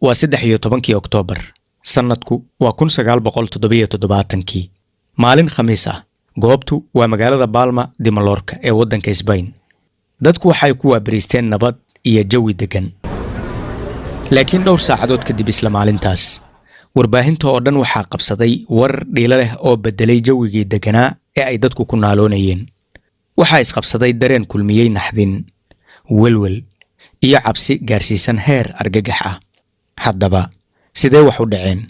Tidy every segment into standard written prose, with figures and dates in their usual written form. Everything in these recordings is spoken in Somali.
waa 13 Oktoobar sanadku waa 1977 maalin khamiis ah goobtu waa magaalada Palma de Mallorca ee wadanka Spain dadku waxay ku waabariisteen nabad iyo jawi degan laakiin dhowr saacadood kadib isla maalintaas warbaahinta oo dhan waxa qabsaday war dhiila leh oo bedelay jawigii deganaa ee ay dadku ku naaloonayeen waxa isqabsaday dareen kulmiyay naxdin welwel iyo cabsi gaarsiisan heer argagax ah haddaba sidee wax u dhaceen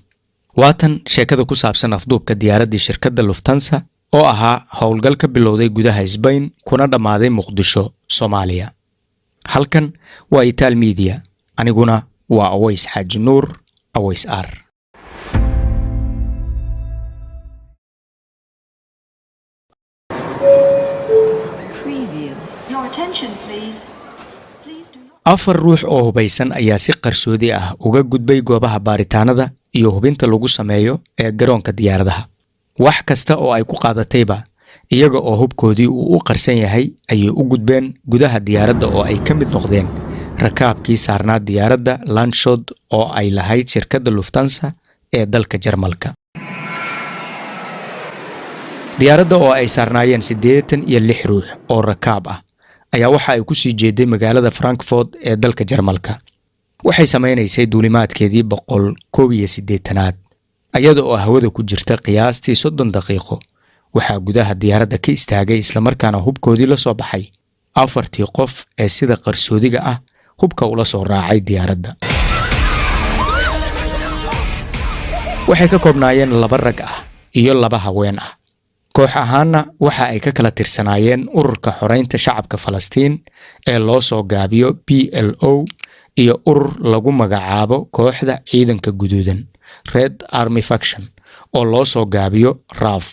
waatan sheekada ku saabsan afduubka diyaaradii shirkadda Lufthansa oo ahaa howlgal ka bilowday gudaha Spain kuna dhamaaday Muqdisho Soomaaliya halkan waa Itaal Media aniguna waa Aways Xaaji Nuur Aways R afar ruux oo hubaysan ayaa si qarsoodi ah uga gudbay goobaha baaritaanada iyo hubinta lagu sameeyo ee garoonka diyaaradaha wax kasta oo ay ku qaadatayba iyaga oo hubkoodii uu u qarsan yahay ayay u gudbeen gudaha diyaaradda oo ay ka mid noqdeen rakaabkii saarnaa diyaaradda Landshut oo ay lahayd shirkadda Lufthansa ee dalka Jarmalka diyaaradda oo ay saarnaayeen 86 ruux oo rakaab ah ayaa waxa ay ku sii jeeday magaalada Frankfurt ee dalka Jarmalka waxay sameynaysay duulimaadkeedii 181aad ayada oo hawada ku jirta qiyaastii 30 daqiiqo waxa gudaha diyaaradda ka istaagay isla markaana hubkoodii la soo baxay afartii qof ee sida qarsoodiga ah hubka ula soo raacay diyaaradda waxay ka koobnaayeen 2 rag ah iyo 2 haween ah koox ahaana waxa ay ka kala tirsanaayeen ururka xoreynta shacabka Falastiin ee loo soo gaabiyo PLO iyo urur lagu magacaabo kooxda ciidanka guduudan Red Army Faction oo loo soo gaabiyo RAF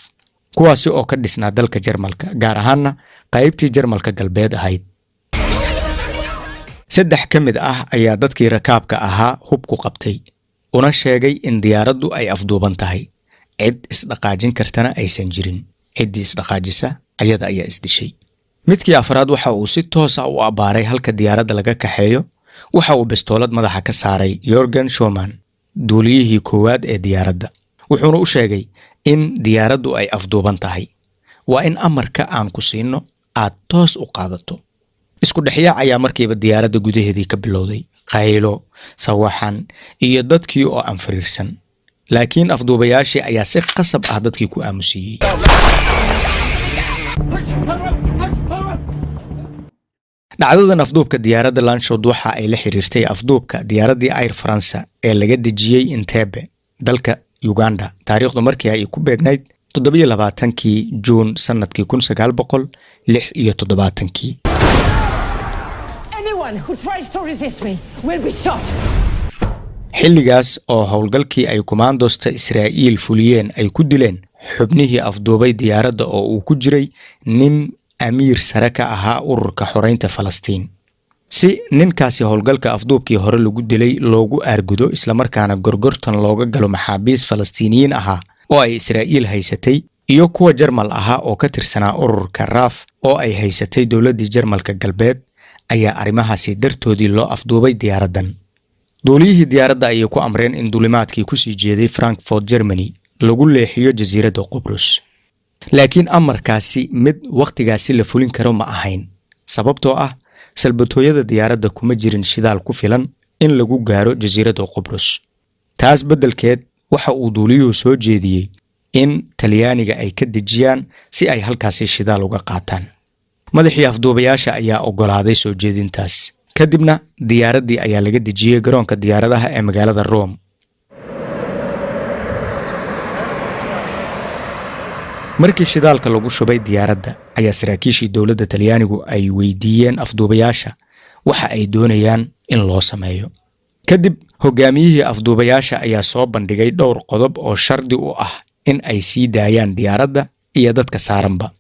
kuwaasi oo ka dhisnaa dalka Jarmalka gaar ahaana qaybtii Jarmalka galbeed ahayd saddex ka mid ah ayaa dadkii rakaabka ahaa hubku qabtay una sheegay in diyaaraddu ay afduuban tahay cid isdhaqaajin kartana aysan jirin ciddii isdhaqaajisa ayada ayaa isdishay midkii afraad waxa uu si toos ah u abaaray halka diyaaradda laga kaxeeyo waxa uu bistoolad madaxa ka saaray Jürgen Schumann duuliyihii koowaad ee diyaaradda wuxuuna u sheegay in diyaaraddu ay afduuban tahay waa in amarka aan ku siino aad toos u qaadato isku dhaxyaac ayaa markiiba diyaaradda gudaheedii ka bilowday qaylo sawaxan iyo dadkii oo aan fariirsan laakiin afduubayaashii ayaa si qasab ah dadkii ku aamusiyay dhacdadan afduubka diyaaradda Landshut waxa ay la xiriirtay afduubka diyaaraddii Air France ee laga dejiyay Entebbe dalka Uganda taariikhdu markii ay ku beegnayd 27kii Juun sanadkii 1976 Anyone who tries to resist me will be shot. xilligaas oo howlgalkii ay kumaandosta Israa'iil fuliyeen ay ku dileen xubnihii afduubay diyaaradda oo uu ku jiray nin amiir sare ka ahaa ururka xoreynta Falastiin si ninkaasi howlgalka afduubkii hore lagu dilay loogu aargudo isla markaana gorgortan looga galo maxaabiis Falastiiniyiin ahaa oo ay Israa'iil haysatay iyo kuwa Jarmal ahaa oo ka tirsanaa ururka RAF oo ay haysatay dawladda Jarmalka galbeed ayaa arimahaasi dartoodii loo afduubay diyaaraddan duuliyihii diyaaradda ay ku amreen in duulimaadkii ku sii jeeday Frankfurt Germany lagu leexiyo jasiiradda Qobrus laakiin amarkaasi mid waqtigaasi la fulin karo ma ahayn sababtoo ah salbatooyada diyaaradda kuma jirin shidaal ku filan in lagu gaaro jasiiradda Qobrus taas beddelkeed waxa uu duuliyuhu soo jeediyay in Talyaaniga ay ka dejiyaan si ay halkaasi shidaal uga qaataan madaxii afduubayaasha ayaa ogolaaday soo jeedintaas kadibna diyaaraddii ayaa laga dejiyay garoonka diyaaradaha ee magaalada Rome markii shidaalka lagu shubay diyaaradda ayaa saraakiishii dawladda Talyaanigu ay weydiiyeen afduubayaasha waxa ay doonayaan in loo sameeyo kadib hogaamiyihii afduubayaasha ayaa soo bandhigay dhowr qodob oo shardi u ah in ay sii daayaan diyaaradda iyo dadka saaranba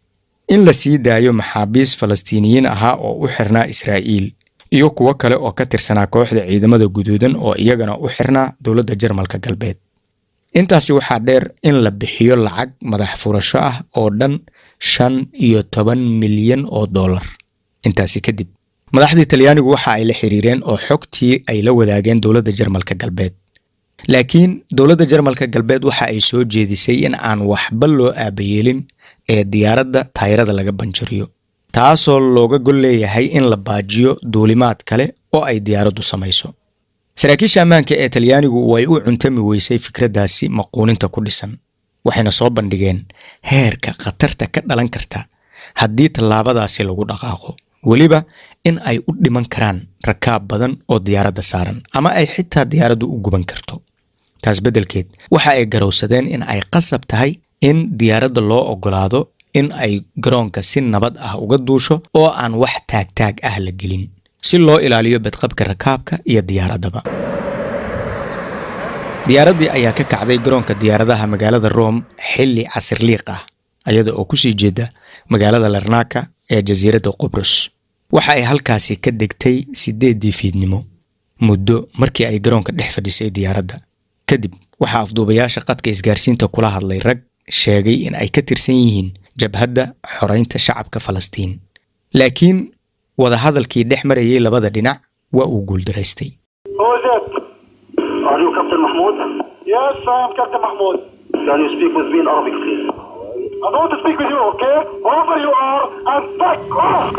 in la sii daayo maxaabiis Falastiiniyiin ahaa oo u xirnaa Israa'iil iyo kuwa kale oo ka tirsanaa kooxda ciidamada guduudan oo iyagana u xirnaa dawladda Jarmalka galbeed intaasi waxaa dheer in la bixiyo lacag madax furasho ah oo dhan $15 milyan intaasi kadib madaxdii Talyaanigu waxa ay la xiriireen oo xogtii ay la wadaageen dowladda Jarmalka galbeed. laakiin dowladda Jarmalka galbeed waxa ay soo jeedisay in aan waxba loo aabayeelin ee diyaaradda taayirada laga banjariyo, taasoo looga gol leeyahay in la baajiyo duulimaad kale oo ay diyaaraddu samayso. saraakiisha ammaanka ee Talyaanigu way u cuntami weysay fikraddaasi maquuninta ku dhisan, waxayna soo bandhigeen heerka khatarta ka dhalan karta haddii tallaabadaasi lagu dhaqaaqo, weliba in ay u dhiman karaan rakaab badan oo diyaaradda saaran ama ay xitaa diyaaraddu u guban karto. taas beddelkeed waxa ay garowsadeen in ay qasab tahay in diyaaradda loo ogolaado in ay garoonka si nabad ah uga duusho oo aan wax taag ah la gelin, si loo ilaaliyo badqabka rakaabka iyo diyaaraddaba. diyaaraddii ayaa ka kacday garoonka diyaaradaha magaalada Rome xilli casir liiq ah, iyada oo ku sii jeeda magaalada Larnaca ee jasiiradda Qubrus. waxa ay halkaasi ka degtay 8 fiidnimo, muddo markii ay garoonka dhex fadhisay diyaaradda. kadib waxa afduubayaasha qadka isgaarsiinta kula hadlay rag sheegay in ay ka tirsan yihiin jabhadda xoreynta shacabka Falastiin, laakiin wada hadalkii dhex marayay labada dhinac waa uu guuldaraystay. Are you Captain Mahmoud? Yes, I am Captain Mahmoud. Can you speak with me in Arabic, please? I don't want to speak with you, okay? Whoever you are, and back off!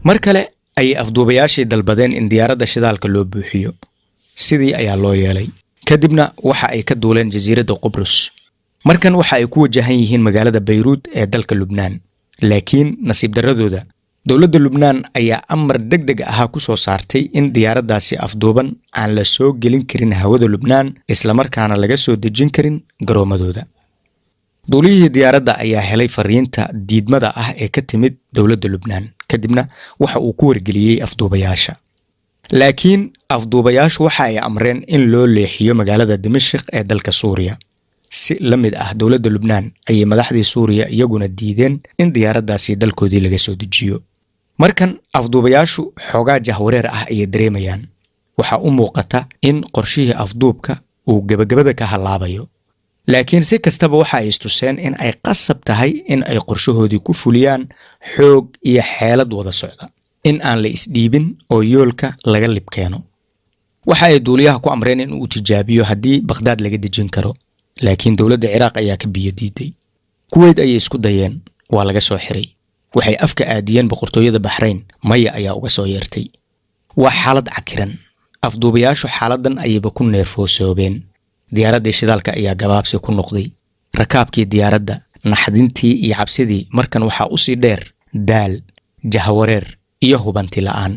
mar kale ayay afduubayaashii dalbadeen in diyaaradda shidaalka loo buuxiyo. sidii ayaa loo yeelay. kadibna waxa ay ka duuleen jasiiradda Qubrus. markan waxa ay ku wajahan yihiin magaalada Beirut ee dalka Lubnaan. laakiin nasiib darradooda, dowladda Lubnaan ayaa amar degdeg ah ku soo saartay in diyaaraddaasi afduuban aan la soo gelin karin hawada Lubnaan, isla markaana laga soo dejin karin garoomadooda. duuliyihii diyaaradda ayaa helay fariinta diidmada ah ee ka timid dowladda Lubnaan, kadibna waxa uu ku wargeliyay afduubayaasha. laakiin afduubayaashu waxa ay amreen in loo leexiyo magaalada Dimashq ee dalka Suuriya. si la mid ah dowladda Lubnaan ayay madaxdii Suuriya iyaguna diideen in diyaaraddaasi dalkoodii laga soo dejiyo. markan afduubayaashu xoogaa jahwareer ah ayay dareemayaan. waxa u muuqata in qorshihii afduubka uu gabagabada ka halaabayo, laakiin si kastaba waxa ay istuseen in ay qasab tahay in ay qorshahoodii ku fuliyaan xoog iyo xeelad wada socda, in aan la isdhiibin oo yoolka laga libkeeno. waxa ay duuliyaha ku amreen in uu tijaabiyo haddii Baghdad laga dejin karo, laakiin dowladda Ciraaq ayaa ka biyo diiday. Kuwait ayay isku dayeen, waa laga soo xiray. waxay afka aadiyeen boqortooyada Bahrain, maya ayaa uga soo yeertay. waa xaalad cakiran. afduubayaashu xaaladan ayayba ku neerfoosoobeen. diyaaraddii shidaalka ayaa gabaabsi ku noqday. rakaabkii diyaaradda, naxdintii iyo cabsidii markan waxaa u sii dheer daal, jahwareer iyo hubanti la'aan.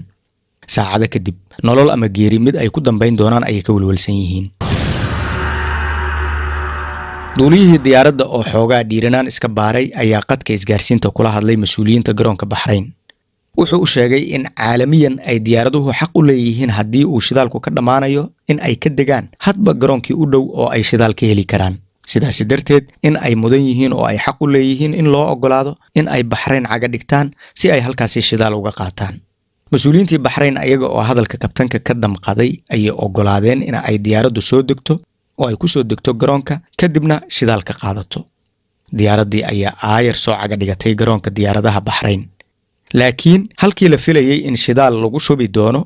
saacado kadib, nolol ama geeri mid ay ku dambayn doonaan ayay ka walwalsan yihiin. duuliyihii diyaaradda oo xoogaa dhiiranaan iska baaray ayaa qadka isgaarsiinta kula hadlay mas'uuliyiinta garoonka Bahrain. wuxuu u sheegay in caalamiyan ay diyaaraduhu xaq u leeyihiin haddii uu shidaalku ka dhammaanayo in ay ka degaan hadba garoonkii u dhow oo ay shidaal ka heli karaan. sidaasi darteed in ay mudan yihiin oo ay xaq u leeyihiin in loo ogolaado in ay Bahrain caga dhigtaan si ay halkaasi shidaal uga qaataan. mas'uuliyiintii Bahrain ayaga oo hadalka kabtanka ka damqaday ayay ogolaadeen in ay diyaaraddu soo degto oo ay ku soo degto garoonka, kadibna shidaal ka qaadato. diyaaraddii ayaa aayar soo caga dhigatay garoonka diyaaradaha Bahrain. laakiin halkii la filayay in shidaal lagu shubi doono,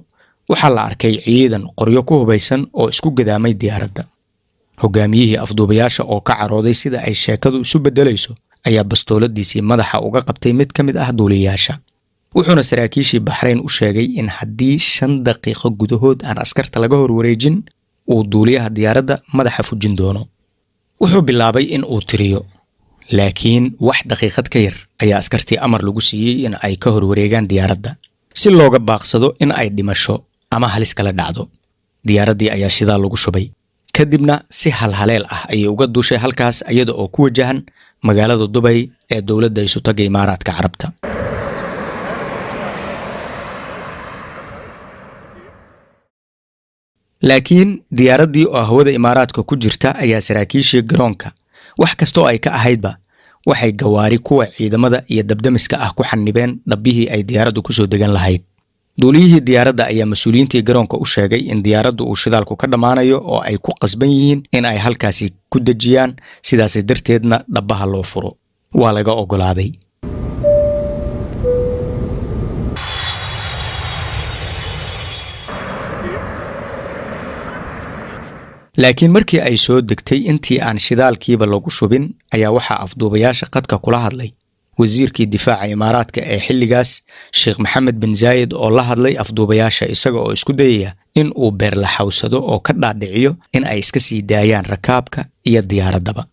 waxaa la arkay ciidan qoryo ku hubaysan oo isku gadaamay diyaaradda. hogaamiyihii afduubayaasha oo ka carooday sida ay sheekadu isu beddelayso ayaa bastooladiisii madaxa uga qabtay mid ka mid ah duuliyayaasha. wuxuuna saraakiishii Bahrain u sheegay in haddii 5 daqiiqo gudahood aan askarta laga horwareejin, uu duuliyaha diyaaradda madaxa fujin doono. wuxuu bilaabay in uu tiriyo, laakiin wax daqiiqad ka yar ayaa askartii amar lagu siiyey in ay ka horwareegaan diyaaradda si looga baaqsado in ay dhimasho ama halis kala dhacdo. diyaaraddii ayaa shidaal lagu shubay, kadibna si halhaleel ah ayay uga duushay halkaas iyada oo ku wajahan magaalada Dubai ee dowladda Isutaga Imaaraadka Carabta. laakiin diyaaraddii oo hawada Imaaraadka ku jirta ayaa saraakiishii garoonka wax kasta oo ay ka ahaydba waxay gawaari kuwa ciidamada iyo dabdamiska ah ku xanibeen dhabbihii ay diyaaraddu ku soo degan lahayd. duuliyihii diyaaradda ayaa mas'uuliyiintii garoonka u sheegay in diyaaraddu uu shidaalku ka dhammaanayo oo ay ku qasban yihiin in ay halkaasi ku dejiyaan, sidaas darteedna dhabbaha loo furo. waa laga ogolaaday. laakiin markii ay soo degtay intii aan shidaalkiiba lagu shubin ayaa waxaa afduubayaasha qadka kula hadlay wasiirkii difaaca imaaraadka ee xilligaas Sheikh Mohammed bin Zayed oo la hadlay afduubayaasha isaga oo isku dayaya in uu beer la xawsado oo ka dhaadhiciyo in ay iska sii daayaan rakaabka iyo diyaaradaba.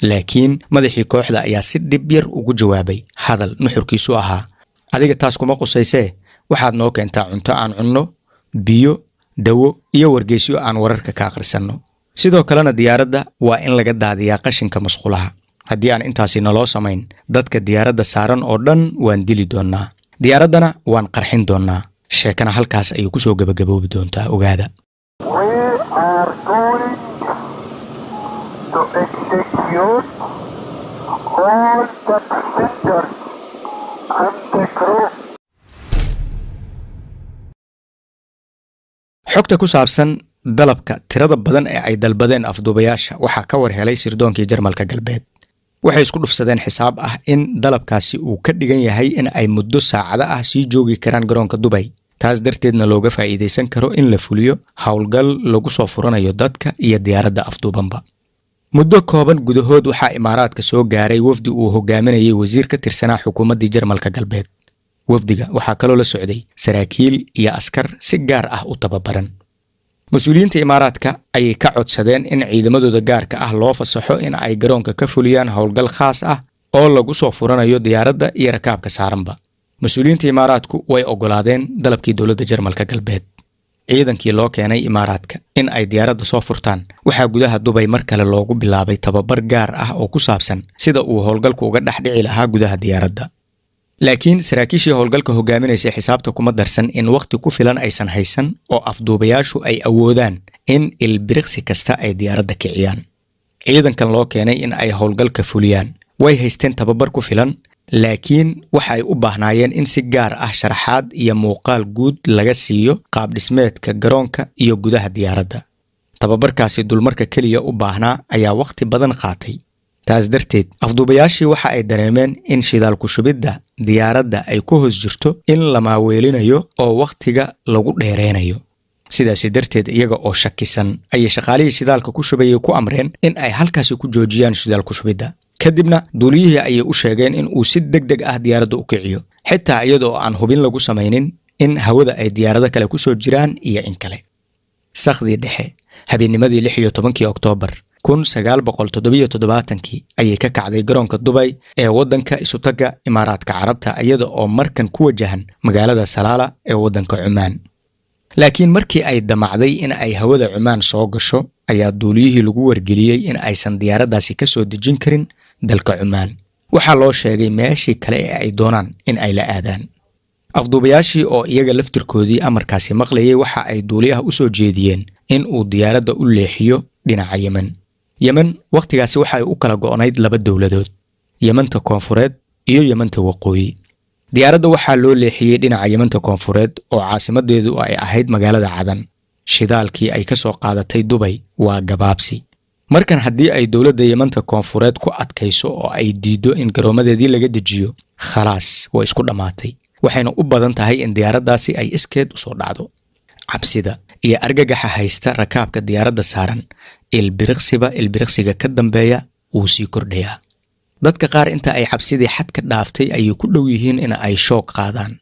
laakiin madaxii kooxda ayaa si dhib yar ugu jawaabay hadal nuxurkiisu ahaa: adiga taas kuma qusaysee, waxaad noo keentaa cunto aan cunno, biyo, dawo iyo wargeysyo aan wararka ka akhrisanno. sidoo kalena diyaaradda waa in laga daadiyaa qashinka masqulaha. haddii aan intaasi naloo samayn, dadka diyaaradda saaran oo dhan waan dili doonnaa, diyaaraddana waan qarxin doonnaa. sheekana halkaas ayay ku soo gabagaboobi doontaa, ogaada. To execute all the passengers and the crew. xogta ku saabsan dalabka tirada badan ee ay dalbadeen afduubayaasha waxaa ka war helay sirdoonkii Jarmalka galbeed. waxay isku dhufsadeen xisaab ah in dalabkaasi uu ka dhigan yahay in ay muddo saacado ah sii joogi karaan garoonka Dubai. taas darteedna looga faa'iideysan karo in la fuliyo howlgal lagu soo furanayo dadka iyo diyaaradda afduubanba. muddo kooban gudahood waxaa imaaraadka soo gaaray wafdi uu hogaaminayay wasiir ka tirsanaa xukuumaddii Jarmalka galbeed. wafdiga waxaa kaloo la socday saraakiil iyo askar si gaar ah u tababaran. mas'uuliyiinta imaaraadka ayay ka codsadeen in ciidamadooda gaarka ah loo fasaxo in ay garoonka ka fuliyaan howlgal khaas ah oo lagu soo furanayo diyaaradda iyo rakaabka saaranba. mas'uuliyiinta imaaraadku way ogolaadeen dalabkii dowladda Jarmalka galbeed. ciidankii loo keenay imaaraadka in ay diyaaradda soo furtaan waxaa gudaha Dubai mar kale loogu bilaabay tababar gaar ah oo ku saabsan sida uu howlgalku uga dhaxdhici lahaa gudaha diyaaradda. laakiin saraakiishii howlgalka hogaaminaysay xisaabta kuma darsan in waqti ku filan aysan haysan oo afduubayaashu ay awoodaan in ilbiriqsi kasta ay diyaaradda kiciyaan. ciidankan loo keenay in ay howlgalka fuliyaan way haysteen tababar ku filan, laakiin waxa ay u baahnaayeen in si gaar ah sharaxaad iyo muuqaal guud laga siiyo qaab dhismeedka garoonka iyo gudaha diyaaradda. tababarkaasi dulmarka kaliya u baahnaa ayaa waqti badan qaatay. taas darteed afduubayaashii waxa ay dareemeen in shidaal ku shubidda diyaaradda ay ku hoos jirto in la maaweelinayo oo waqtiga lagu dheereynayo. sidaasi darteed iyaga oo shakisan ayay shaqaalihii shidaalka ku shubayay ku amreen in ay halkaasi ku joojiyaan shidaal ku shubidda. kadibna duuliyihii ayay u sheegeen in uu si degdeg ah diyaaradda u kiciyo, xitaa iyada oo aan hubin lagu samaynin in hawada ay diyaarado kale ku soo jiraan iyo in kale. sakhdii dhexe habeennimadii 16 Oktoobar 1977 ayay ka kacday garoonka Dubai ee waddanka isutaga Imaaraadka Carabta iyada oo markan ku wajahan magaalada Salaala ee waddanka Cumaan. laakiin markii ay damacday in ay hawada Cumaan soo gasho ayaa duuliyihii lagu wargeliyay in aysan diyaaraddaasi ka soo dejin karin dalka Cumaan. waxaa loo sheegay meeshii kale ee ay doonaan in ay la aadaan. afduubayaashii oo iyaga laftirkoodii amarkaasi maqlayay waxa ay duuliyaha u soo jeediyeen in uu diyaaradda u leexiyo dhinaca Yemen. Yemen waqtigaasi waxa ay u kala go'nayd laba dawladood, Yemanta Koonfureed iyo Yemanta Waqooyi. diyaaradda waxaa loo leexiyay dhinaca Yemanta Koonfureed oo caasimadeedu ay ahayd magaalada Cadan. shidaalkii ay ka soo qaadatay Dubai waa gabaabsi. markan haddii ay dawladda Yemanta Koonfureed ku adkayso oo ay diido in garoomadeedii laga dejiyo, khalaas way isku dhamaatay. waxayna u badan tahay in diyaaraddaasi ay iskeed u soo dhacdo. cabsida iyo argagaxa haysta rakaabka diyaaradda saaran ilbiriqsiga ka dambeeya uu sii kordhayaa. dadka qaar inta ay cabsidii xad ka dhaaftay ayay ku dhow yihiin in ay shoog qaadaan.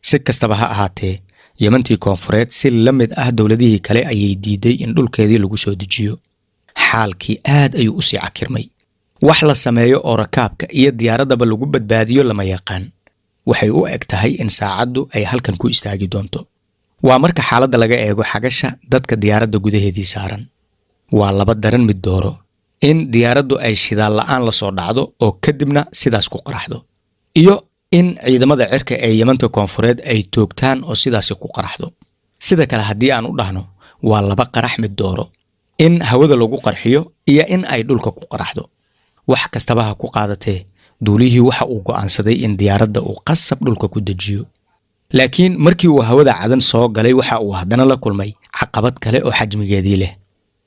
si kastaba ha ahaatee, Yemantii Koonfureed si la mid ah dawladihii kale ayay diiday in dhulkeedii lagu soo dejiyo. xaalkii aad ayuu u sii cakirmay. wax la sameeyo oo rakaabka iyo diyaaraddaba lagu badbaadiyo lama yaqaan. waxay u eg tahay in saacaddu ay halkan ku istaagi doonto. waa marka xaaladda laga eego xagasha dadka diyaaradda gudaheedii saaran. waa laba daran mid dooro: in diyaaraddu ay shidaal la'aan la soo dhacdo oo kadibna sidaas ku qaraxdo, iyo in ciidamada cirka ee Yemanta Koonfureed ay toogtaan oo sidaasi ku qaraxdo. sida kale haddii aan u dhahno, waa laba qarax mid dooro: in hawada lagu qarxiyo iyo in ay dhulka ku qaraxdo. wax kastaba ha ku qaadatee, duulihii waxa uu go'aansaday in diyaaradda uu qasab dhulka ku dejiyo. laakiin markii uu hawada Cadan soo galay waxa uu haddana la kulmay caqabad kale oo xajmigeedii leh.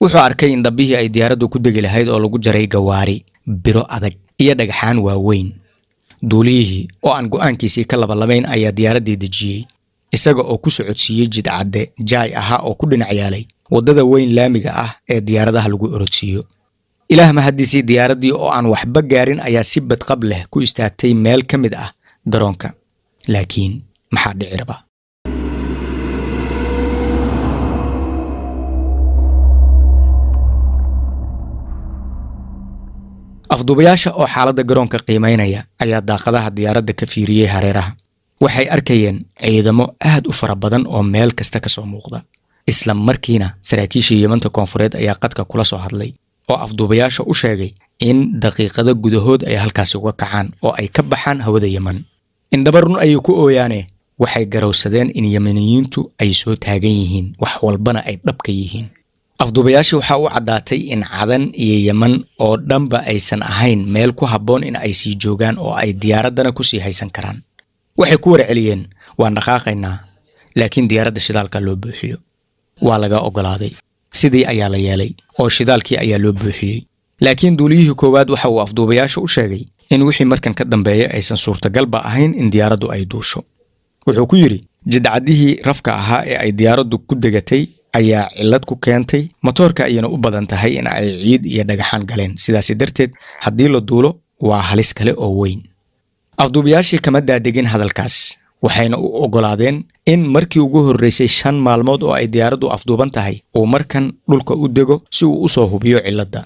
wuxuu arkay in dhabbihii ay diyaaraddu ku degi lahayd oo lagu jaray gawaari, biro adag iyo dhagxaan waaweyn. duuliyihii oo aan go'aankiisii ka labalabayn ayaa diyaaraddii dejiyey, isaga oo ku socodsiiyey jid cadde jaay ahaa oo ku dhinac yaalay waddada weyn laamiga ah ee diyaaradaha lagu orodsiiyo. ilaah mahadiisii diyaaraddii oo aan waxba gaarin ayaa si badqab leh ku istaagtay meel ka mid ah garoonka. laakiin maxaa dhici raba? afduubayaasha oo xaaladda garoonka qiimaynaya ayaa daaqadaha diyaaradda ka fiiriyey hareeraha. waxay arkayeen ciidamo aad u fara badan oo meel kasta ka soo muuqda. isla markiina saraakiishii Yemanta koonfureed ayaa qadka kula soo hadlay oo afduubayaasha u sheegay in daqiiqado gudahood ay halkaasi uga kacaan oo ay ka baxaan hawada Yemen. indhabarun ayay ku ooyaane waxay garowsadeen in Yemeniyiintu ay soo taagan yihiin wax walbana ay dhabka yihiin. afduubayaashii waxaa u caddaatay in Cadan iyo Yemen oo dhanba aysan ahayn meel ku habboon in ay sii joogaan oo ay diyaaraddana ku sii haysan karaan. waxay ku warceliyeen waan dhaqaaqaynaa, laakiin diyaaradda shidaalka loo buuxiyo. waa laga ogolaaday. sidii ayaa la yeelay oo shidaalkii ayaa loo buuxiyey. laakiin duuliyihii koowaad waxa uu afduubayaasha u sheegay in wixii markan ka dambeeya aysan suurtagalba ahayn in diyaaraddu ay duusho. wuxuu ku yidhi jidcadihii rafka ahaa ee ay diyaaraddu ku degatay ayaa cillad ku keentay, matoorka ayana u badan tahay in ay ciid iyo dhagaxaan galeen. sidaasi darteed haddii la duulo waa halis kale oo weyn. afduubayaashii kama daadegin hadalkaas, waxayna u ogolaadeen in markii ugu horreysay 5 maalmood oo ay diyaaraddu afduuban tahay uu markan dhulka u dego si uu u soo hubiyo cilladda.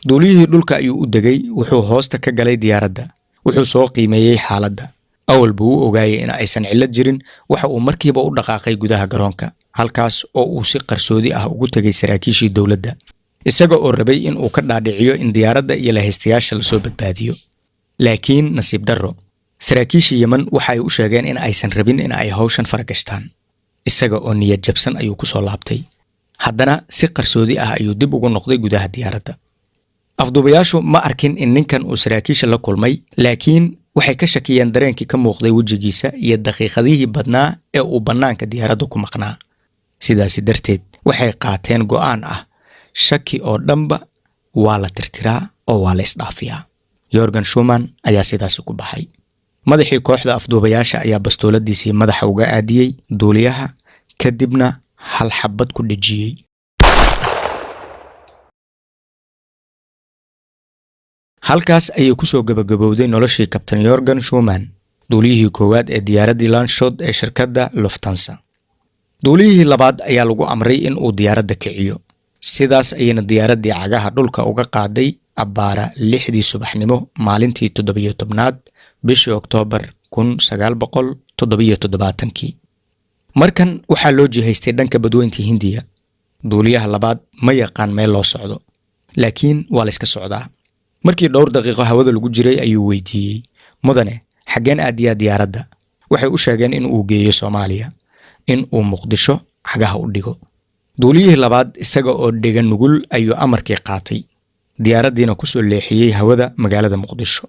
duuliyihii dhulka ayuu u degay, wuxuu hoosta ka galay diyaaradda, wuxuu soo qiimeeyey xaaladda. awal buu u ogaayay in aysan cillad jirin. waxa uu markiiba u dhaqaaqay gudaha garoonka, halkaas oo uu si qarsoodi ah ugu tegay saraakiishii dowladda, isaga oo rabay in uu ka dhaadhiciyo in diyaaradda iyo lahaystayaasha lasoo badbaadiyo. laakiin nasiib darro, saraakiishii Yemen waxay u sheegeen in aysan rabin in ay hawshan faragashtaan. isaga oo niyad jabsan ayuu ku soo laabtay. haddana si qarsoodi ah ayuu dib ugu noqday gudaha diyaaradda. afduubayaashu ma arkin in ninkan uu saraakiisha la kulmay, laakiin waxay ka shakiyeen dareenkii ka muuqday wejigiisa iyo daqiiqadihii badnaa ee uu bannaanka diyaaradda ku maqnaa. sidaasi darteed waxay qaateen go'aan ah shaki oo dhanba waa la tirtiraa oo waa la isdhaafiyaa. Jürgen Schumann ayaa sidaasi ku baxay. madaxii kooxda afduubayaasha ayaa bastooladiisii madaxa uga aadiyey duuliyaha, kadibna hal xabad ku dhejiyey. halkaas ayay ku soo gabagabowday noloshii kabtan Jürgen Schumann, duuliyihii koowaad ee diyaaraddii Landshut ee shirkadda Lufthansa. duuliyihii labaad ayaa lagu amray in uu diyaaradda kiciyo. sidaas ayayna diyaaraddii cagaha dhulka uga qaaday abbaara 6dii subaxnimo maalintii 17aad bishii Oktoobar 1977. markan waxaa loo jihaystay dhanka badweynta Hindiya. duuliyaha labaad ma yaqaan meel loo socdo, laakiin waa la iska socdaa. markii dhowr daqiiqo hawada lagu jiray ayuu weydiiyey, mudane xaggeen aadiyaa diyaaradda? waxay u sheegeen in uu geeyo Soomaaliya, in uu Muqdisho cagaha u dhigo. duuliyihii labaad isaga oo dhega nugul ayuu amarkii qaatay, diyaaraddiina ku soo leexiyey hawada magaalada Muqdisho.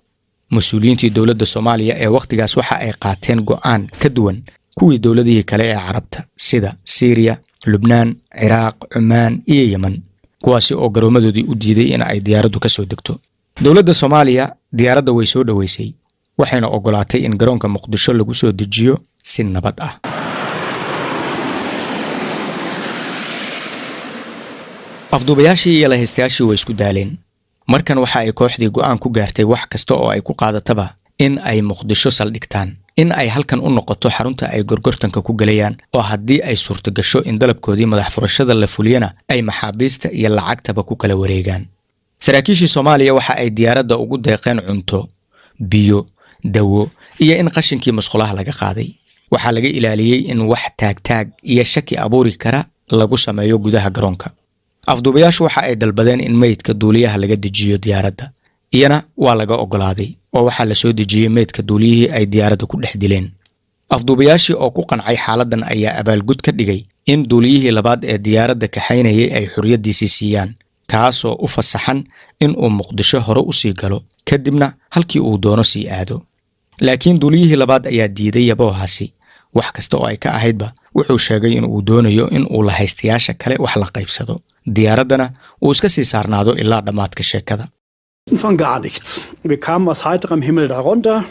mas-uuliyiintii dowladda Soomaaliya ee waqtigaas waxa ay qaateen go'aan ka duwan kuwii dowladihii kale ee Carabta sida Syria, Lubnaan, Ciraaq, Cumaan iyo Yemen, kuwaasi oo garoomadoodii u diiday in ay diyaaraddu ka soo degto. dowladda Soomaaliya diyaaradda way soo dhaweysay, waxayna ogolaatay in garoonka Muqdisho lagu soo dejiyo si nabad ah. afduubayaashii iyo lahaystayaashii way isku daaleen. markan waxa ay kooxdii go'aan ku gaartay wax kasta oo ay ku qaadataba in ay Muqdisho saldhigtaan, in ay halkan u noqoto xarunta ay gorgortanka ku galayaan, oo haddii ay suurtagasho in dalabkoodii madax furashada la fuliyana ay maxaabiista iyo lacagtaba ku kala wareegaan. saraakiishii Soomaaliya waxa ay diyaaradda ugu deeqeen cunto, biyo, dawo iyo in qashinkii musqulaha laga qaaday. waxaa laga ilaaliyey in wax taagtaag iyo shaki abuuri kara lagu sameeyo gudaha garoonka. afduubayaashu waxa ay dalbadeen in meydka duuliyaha laga dejiyo diyaaradda, iyana waa laga ogolaaday oo waxaa la soo dejiyey meydka duuliyihii ay diyaaradda ku dhex dileen. afduubayaashii oo ku qancay xaaladdan ayaa abaalgud ka dhigay in duuliyihii labaad ee diyaaradda kaxaynayay ay xurriyaddiisii siiyaan, kaasoo u fasaxan in uu Muqdisho hore u sii galo, kadibna halkii uu doono sii aado. laakiin duuliyihii labaad ayaa diiday yaboohaasi. wax kasta oo ay ka ahaydba wuxuu sheegay in uu doonayo in uu lahaystayaasha kale wax la qaybsado, diyaaraddana uu iska sii saarnaado ilaa dhammaadka sheekada. Von gar nichts. Wir kamen aus heiterem Himmel darunter.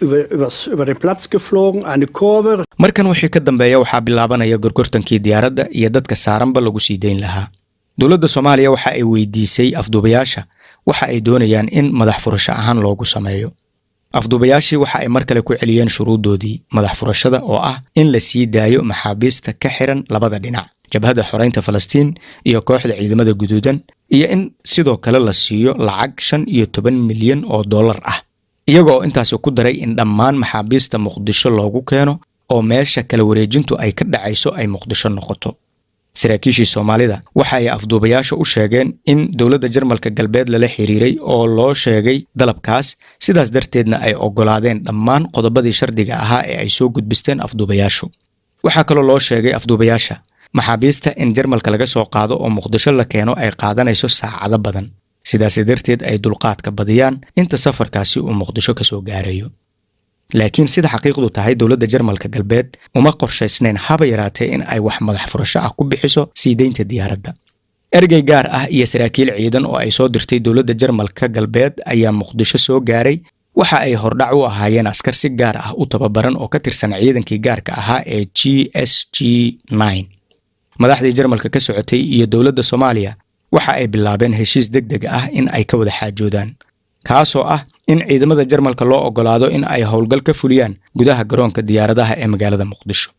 über den Platz geflogen, eine Kurve. markan wixii ka dambeeya waxaa bilaabanaya gorgortankii diyaaradda iyo dadka saaranba lagu sii dayn lahaa. dowladda Soomaaliya waxa ay weydiisay afduubayaasha waxa ay doonayaan in madax furasho ahaan loogu sameeyo. afduubayaashii waxa ay mar kale ku celiyeen shuruudoodii madax furashada oo ah in la sii daayo maxaabiista ka xiran labada dhinac, jabhadda xoreynta Falastiin iyo kooxda ciidamada guduudan, iyo in sidoo kale la siiyo lacag 15 milyan oo dollar ah. iyagoo intaas ku daray in dhammaan maxaabiista Muqdisho loogu keeno oo meesha kala wareejintu ay ka dhacayso ay Muqdisho noqoto. saraakiishii Soomaalida waxa ay afduubayaasha u sheegeen in dowladda Jarmalka galbeed lala xiriiray oo loo sheegay dalabkaas, sidaas darteedna ay ogolaadeen dhammaan qodobadii shardiga ahaa ee ay soo gudbisteen afduubayaashu. waxaa kaloo loo sheegay afduubayaasha maxaabiista in Jarmalka laga soo qaado oo Muqdisho la keeno ay qaadanayso saacado badan, sidaas darteed ay dulqaadka badiyaan inta safarkaasi uu Muqdisho ka soo gaarayo. laakiin sida xaqiiqdu tahay dowladda Jarmalka galbeed uma qorshaysnayn haba yaraatee in ay wax madax furasho ah ku bixiso sii deynta diyaaradda. ergey gaar ah iyo saraakiil ciidan oo ay soo dirtay dowladda Jarmalka galbeed ayaa Muqdisho soo gaaray. waxa ay hordhac u ahaayeen askar si gaar ah u tababaran oo ka tirsan ciidankii gaarka ahaa ee GSG-9. madaxdii Jarmalka ka socotay iyo dowladda Soomaaliya waxa ay bilaabeen heshiis degdeg ah in ay ka wada xaajoodaan, kaasoo ah in ciidamada Jarmalka loo ogolaado in ay howlgal ka fuliyaan gudaha garoonka diyaaradaha ee magaalada Muqdisho.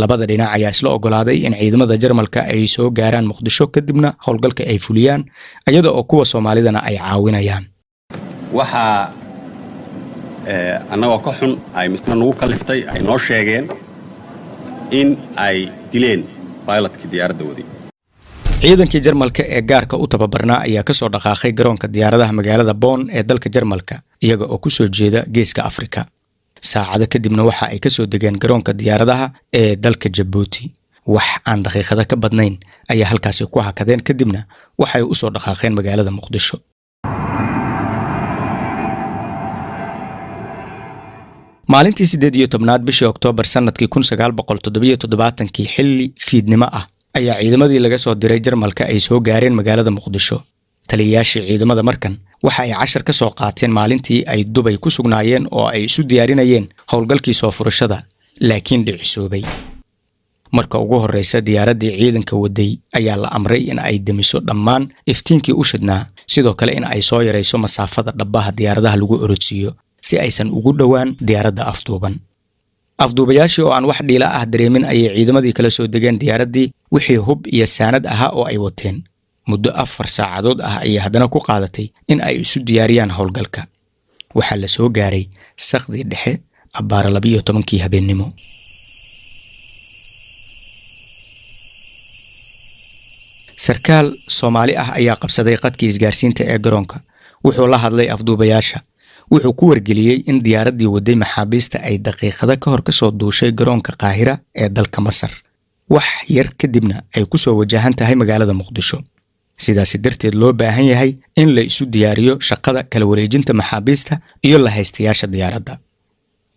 labada dhinac ayaa isla ogolaaday in ciidamada Jarmalka ay soo gaaraan Muqdisho kadibna howlgalka ay fuliyaan, iyada oo kuwa Soomaalidana ay caawinayaan. waxa anagoo ka xun ay misna nagu kaliftay ay noo sheegeen in ay dileen pilotkii diyaaradda waday. ciidankii Jarmalka ee gaarka u tababarnaa ayaa ka soo dhaqaaqay garoonka diyaaradaha magaalada Bonn ee dalka Jarmalka iyaga oo ku soo jeeda geeska Afrika. saacado kadibna waxa ay ka soo degeen garoonka diyaaradaha ee dalka Djibouti. wax aan daqiiqada ka badnayn ayaa halkaasi ku hakadeen, kadibna waxay u soo dhaqaaqeen magaalada Muqdisho. maalintii 18aad bishii Oktoobar sanadkii 1977 xilli fiidnimo ah ayaa ciidamadii laga soo diray Jarmalka ay soo gaareen magaalada Muqdisho. taliyayaashii ciidamada markan waxa ay cashar ka soo qaateen maalintii ay Dubai ku sugnaayeen oo ay isu diyaarinayeen howlgalkii soo furashada, laakiin dhicisoobay. marka ugu horeysa diyaaraddii ciidanka waday ayaa la amray in ay damiso dhammaan iftiinkii u shidnaa, sidoo kale in ay soo yareyso masaafada dhabaha diyaaradaha lagu orodsiiyo si aysan ugu dhowaan diyaaradda afduuban. afduubayaashii oo aan wax dhiila ah dareemin ayay ciidamadii kala soo degeen diyaaraddii wixii hub iyo saanad ahaa oo ay wateen. muddo 4 saacadood ah ayay haddana ku qaadatay in ay isu diyaariyaan howlgalka. waxaa la soo gaaray saqdii dhexe abbaara 12 habeenimo. sarkaal Soomaali ah ayaa qabsaday qadkii isgaarsiinta ee garoonka. wuxuu la hadlay afduubayaasha. wuxuu ku wargeliyey in diyaaraddii waday maxaabiista ay daqiiqada ka hor ka soo duushay garoonka Qaahira ee dalka Masar. wax yar kadibna ay ku soo wajahan tahay magaalada Muqdisho. sidaas darteed loo baahan yahay in la isu diyaariyo shaqada kala wareejinta maxaabiista iyo la haystayaasha diyaaradda.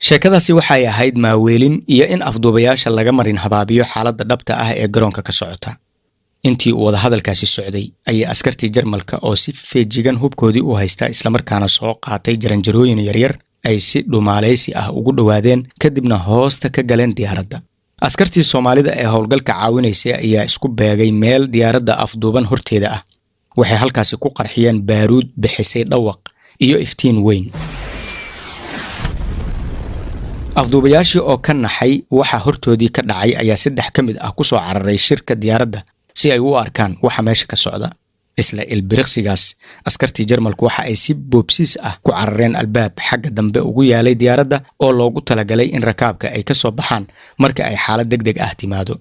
sheekadaasi waxay ahayd maaweelin iyo in afduubayaasha laga marin habaabiyo xaaladda dhabta ah ee garoonka ka socota. intii uu wada hadalkaasi socday ayay askartii Jarmalka oo si feejigan hubkoodii u haysta isla markaana soo qaatay jaranjarooyin yaryar ay si dhumaaleysi ah ugu dhawaadeen, kadibna hoosta ka galeen diyaaradda. askartii Soomaalida ee howlgalka caawinaysay ayaa isku beegay meel diyaaradda afduuban horteeda ah. waxay halkaasi ku qarxiyeen baaruud bixisay dhawaq iyo iftiin weyn. afduubayaashii oo ka naxay waxa hortoodii ka dhacay ayaa 3 ka mid ah ku soo cararay shirka diyaaradda si ay u arkaan waxa meesha ka socda. isla ilbiriqsigaas askartii Jarmalku waxa ay si boobsiis ah ku carareen albaab xagga dambe ugu yaalay diyaaradda oo loogu talagalay in rakaabka ay ka soo baxaan marka ay xaalad degdeg ah timaado.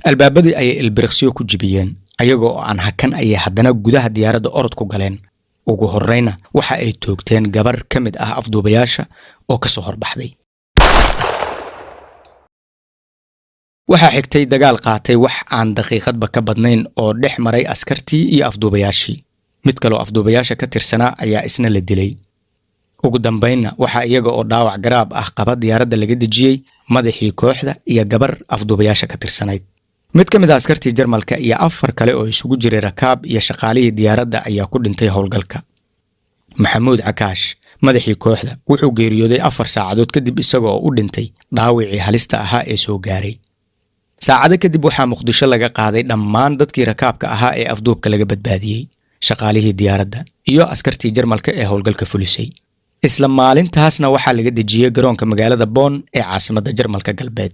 albaabadii ayay ilbiriqsiyo ku jibiyeen, ayagoo aan hakan ayay haddana gudaha diyaaradda orod ku galeen. ugu horreyna waxa ay toogteen gabar ka mid ah afduubayaasha oo ka soo horbaxday. waxaa xigtay dagaal qaatay wax aan daqiiqadba ka badnayn oo dhex maray askartii iyo afduubayaashii. mid kaloo afduubayaasha ka tirsanaa ayaa isna la dilay. ugu dambeynna waxaa iyaga oo dhaawac garaab ah qaba diyaaradda laga dejiyey madaxii kooxda iyo gabar afduubayaasha ka tirsanayd. mid ka mid ah askartii Jarmalka iyo 4 kale oo isugu jiray rakaab iyo shaqaalihii diyaaradda ayaa ku dhintay howlgalka. Maxamuud Cakaash madaxii kooxda wuxuu geeriyooday 4 saacadood kadib isagoo u dhintay dhaawicii halista ahaa ee soo gaaray. saacado kadib waxaa Muqdisho laga qaaday dhammaan dadkii rakaabka ahaa ee afduubka laga badbaadiyey, shaqaalihii diyaaradda iyo askartii Jarmalka ee howlgalka fulisay. isla maalintaasna waxaa laga dejiyay garoonka magaalada Bonn ee caasimadda Jarmalka galbeed.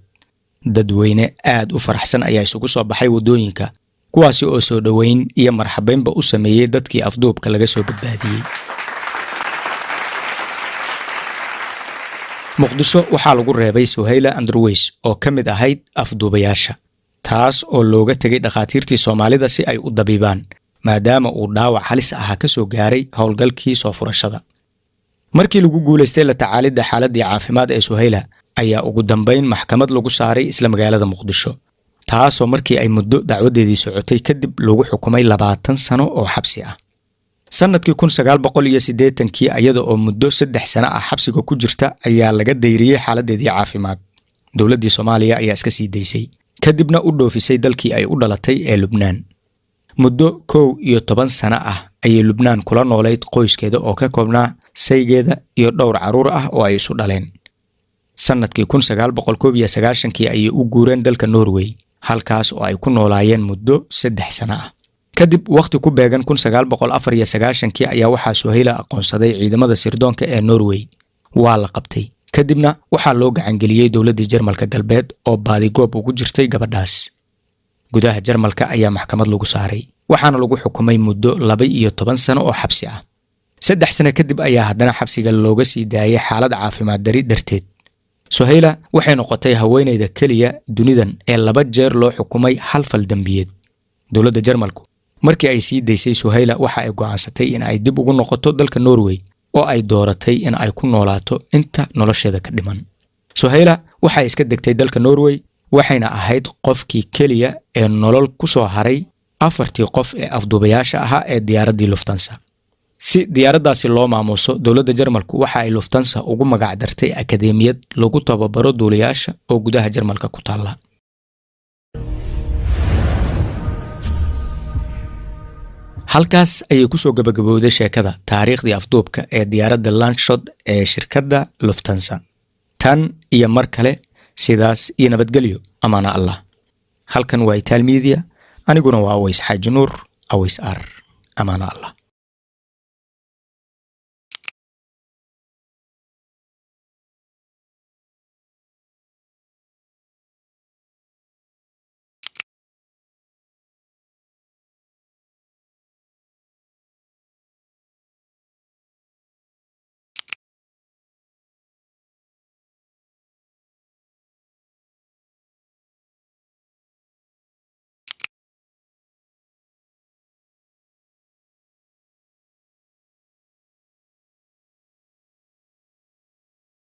dadweyne aad u faraxsan ayaa isugu soo baxay wadooyinka, kuwaasi oo soo dhaweyn iyo marxabeynba u sameeyay dadkii afduubka laga soo badbaadiyey. Muqdisho waxaa lagu reebay Suhayla Andrews oo ka mid ahayd afduubayaasha, taas oo looga tagay dhaqaatiirtii Soomaalida si ay u dabiibaan, maadaama uu dhaawac halis ah ka soo gaaray howlgalkii soo furashada. markii lagu guuleystay la tacaalidda xaaladii caafimaad ee Suhayla ayaa ugu dambeyn maxkamad lagu saaray isla magaalada Muqdisho, taasoo markii ay muddo dacwadeedii socotay kadib lagu xukumay 20 sano oo xabsi ah. sanadkii 1980kii ayada oo muddo 3 sano ah xabsiga ku jirta ayaa laga dayriyay xaaladeedii caafimaad. dowladdii Soomaaliya ayaa iska sii daysay, kadibna u dhoofisay dalkii ay u dhalatay ee Lubnaan. muddo 11 sano ah ayay Lubnaan kula noolayd qoyskeeda oo ka koobnaa saygeeda iyo dhowr caruur ah oo ay isu dhaleen. sanadkii 1991kii ayay u guureen dalka Norway, halkaas oo ay ku noolaayeen muddo 3 sano ah. kadib waqti ku beegan 1994kii ayaa waxaa Suhayla aqoonsaday ciidamada sirdoonka ee Norway. waa la qabtay, kadibna waxaa loo gacan geliyay dowladda Jarmalka galbeed oo baadigoob ugu jirtay gabadhaas. gudaha Jarmalka ayaa maxkamad lagu saaray, waxaana lagu xukumay muddo 12 sano oo xabsi ah. 3 sano kadib ayaa haddana xabsiga looga sii daayay xaalad caafimaad dari darteed. Suhayla waxay noqotay haweeneyda kaliya dunidan ee 2 jeer loo xukumay hal fal dambiyeed. dowladda Jarmalku markii ay sii daysay Suhayla waxa ay go'aansatay in ay dib ugu noqoto dalka Norway oo ay dooratay in ay ku noolaato inta nolosheeda ka dhiman. Suhayla waxay iska degtay dalka Norway, waxayna ahayd qofkii kaliya ee nolol ku soo haray 4 qof ee afduubayaasha ahaa ee diyaaraddii Lufthansa. si diyaaraddaasi loo maamuuso, dowladda Jarmalku waxa ay Lufthansa ugu magac dartay akademiyad lagu tababaro duuliyaasha oo gudaha Jarmalka ku taala. halkaas ayay ku soo gabagabowday sheekada taariikhdii afduubka ee diyaaradda Landshut ee shirkadda Lufthansa. tan iyo mar kale, sidaas iyo nabadgelyo, amaana Allah. halkan waa Itaal Media, aniguna waa Aways Xaaji Nuur, Aways Ar, amaana Allah.